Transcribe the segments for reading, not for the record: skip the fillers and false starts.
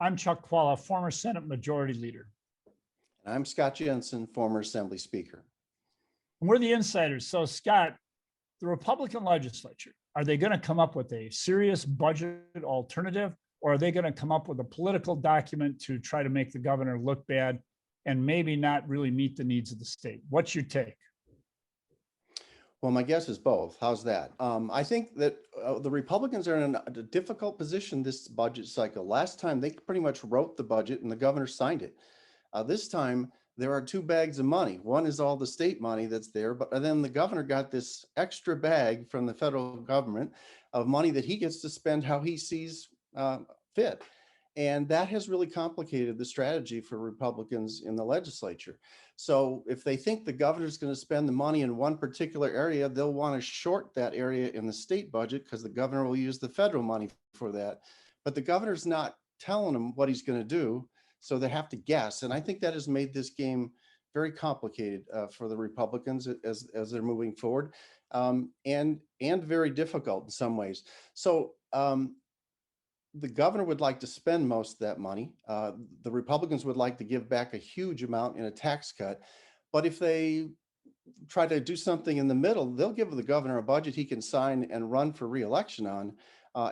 I'm Chuck Chvala, former Senate Majority Leader. I'm Scott Jensen, former Assembly Speaker. And we're the insiders. So, Scott, the Republican legislature, are they going to come up with a serious budget alternative, or are they going to come up with a political document to try to make the governor look bad and maybe not really meet the needs of the state? What's your take? Well, my guess is both. How's that? I think that the Republicans are in a difficult position this budget cycle. Last time, they pretty much wrote the budget and the governor signed it. This time, there are two bags of money. One is all the state money that's there, but then the governor got this extra bag from the federal government of money that he gets to spend how he sees fit. And that has really complicated the strategy for Republicans in the legislature. So if they think the governor's going to spend the money in one particular area, they'll want to short that area in the state budget because the governor will use the federal money for that. But the governor's not telling them what he's going to do, so they have to guess. And I think that has made this game very complicated for the Republicans as they're moving forward, and very difficult in some ways. So the governor would like to spend most of that money. The Republicans would like to give back a huge amount in a tax cut. But if they try to do something in the middle, they'll give the governor a budget he can sign and run for re-election on,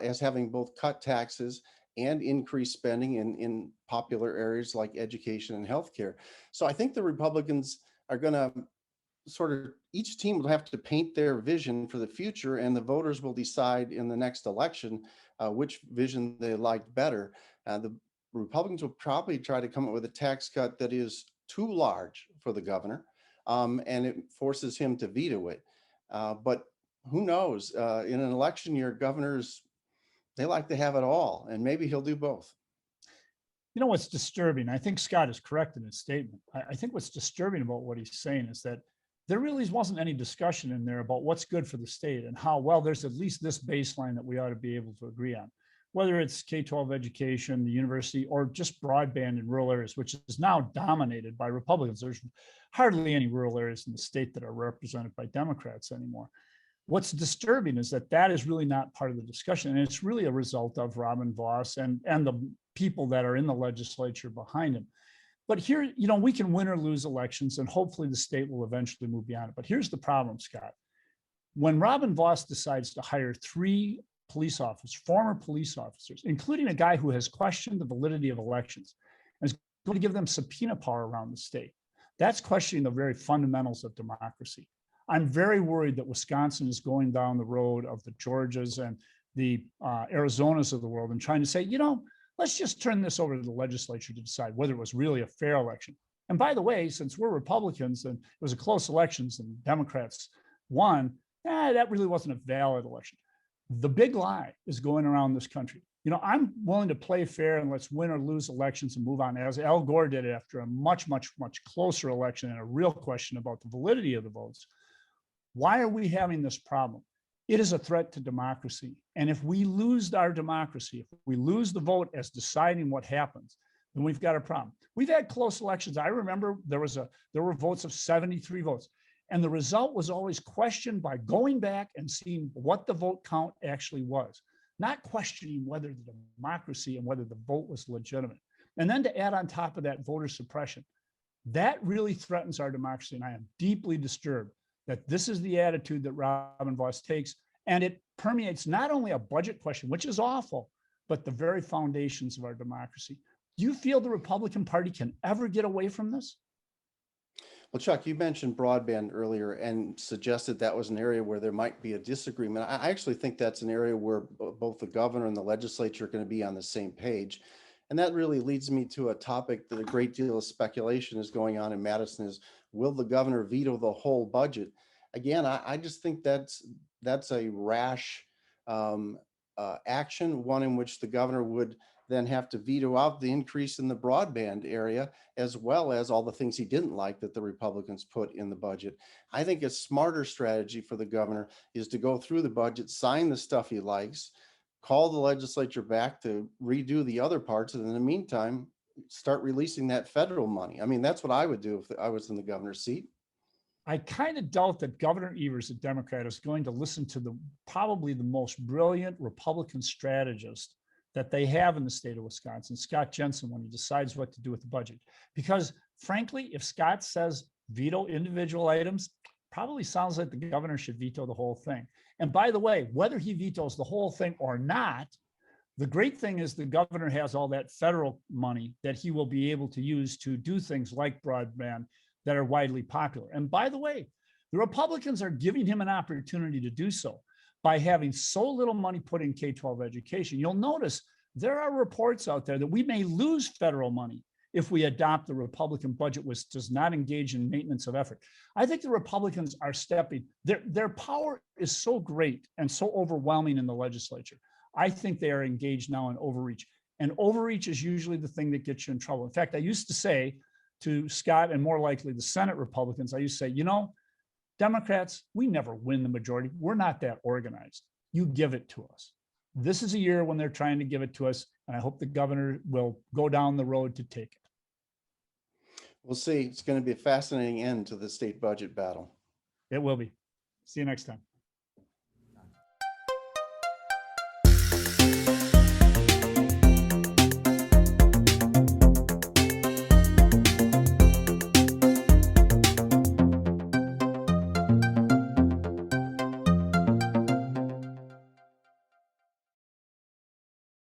as having both cut taxes and increase spending in popular areas like education and healthcare. So I think the Republicans are going to sort of, each team will have to paint their vision for the future, and the voters will decide in the next election which vision they liked better. The Republicans will probably try to come up with a tax cut that is too large for the governor, and it forces him to veto it. But who knows? In an election year, governors, they like to have it all, and maybe he'll do both. You know what's disturbing? I think Scott is correct in his statement. I think what's disturbing about what he's saying is that there really wasn't any discussion in there about what's good for the state and how well there's at least this baseline that we ought to be able to agree on, whether it's K-12 education, the university, or just broadband in rural areas, which is now dominated by Republicans. There's hardly any rural areas in the state that are represented by Democrats anymore. What's disturbing is that that is really not part of the discussion. And it's really a result of Robin Vos and the people that are in the legislature behind him. But here, you know, we can win or lose elections, and hopefully the state will eventually move beyond it. But here's the problem, Scott. When Robin Vos decides to hire 3 police officers, former police officers, including a guy who has questioned the validity of elections, and is going to give them subpoena power around the state, that's questioning the very fundamentals of democracy. I'm very worried that Wisconsin is going down the road of the Georgias and the Arizonas of the world and trying to say, you know, let's just turn this over to the legislature to decide whether it was really a fair election. And by the way, since we're Republicans and it was a close election and Democrats won, that really wasn't a valid election. The big lie is going around this country. You know, I'm willing to play fair and let's win or lose elections and move on, as Al Gore did after a much, much, much closer election and a real question about the validity of the votes. Why are we having this problem? It is a threat to democracy. And if we lose our democracy, if we lose the vote as deciding what happens, then we've got a problem. We've had close elections. I remember there were votes of 73 votes. And the result was always questioned by going back and seeing what the vote count actually was, not questioning whether the democracy and whether the vote was legitimate. And then to add on top of that voter suppression, that really threatens our democracy. And I am deeply disturbed that this is the attitude that Robin Vos takes, and it permeates not only a budget question, which is awful, but the very foundations of our democracy. Do you feel the Republican Party can ever get away from this? Well, Chuck, you mentioned broadband earlier and suggested that was an area where there might be a disagreement. I actually think that's an area where both the governor and the legislature are going to be on the same page. And that really leads me to a topic that a great deal of speculation is going on in Madison is, will the governor veto the whole budget? Again, I just think that's a rash action, one in which the governor would then have to veto out the increase in the broadband area, as well as all the things he didn't like that the Republicans put in the budget. I think a smarter strategy for the governor is to go through the budget, sign the stuff he likes, call the legislature back to redo the other parts, and in the meantime, start releasing that federal money. I mean, that's what I would do if I was in the governor's seat. I kind of doubt that Governor Evers, a Democrat, is going to listen to probably the most brilliant Republican strategist that they have in the state of Wisconsin, Scott Jensen, when he decides what to do with the budget. Because frankly, if Scott says veto individual items, probably sounds like the governor should veto the whole thing. And by the way, whether he vetoes the whole thing or not, the great thing is the governor has all that federal money that he will be able to use to do things like broadband that are widely popular. And by the way, the Republicans are giving him an opportunity to do so by having so little money put in K-12 education. You'll notice there are reports out there that we may lose federal money if we adopt the Republican budget, which does not engage in maintenance of effort. I think the Republicans are stepping, their power is so great and so overwhelming in the legislature. I think they are engaged now in overreach. And overreach is usually the thing that gets you in trouble. In fact, I used to say to Scott and more likely the Senate Republicans, I used to say, you know, Democrats, we never win the majority. We're not that organized. You give it to us. This is a year when they're trying to give it to us, and I hope the governor will go down the road to take it. We'll see. It's going to be a fascinating end to the state budget battle. It will be. See you next time.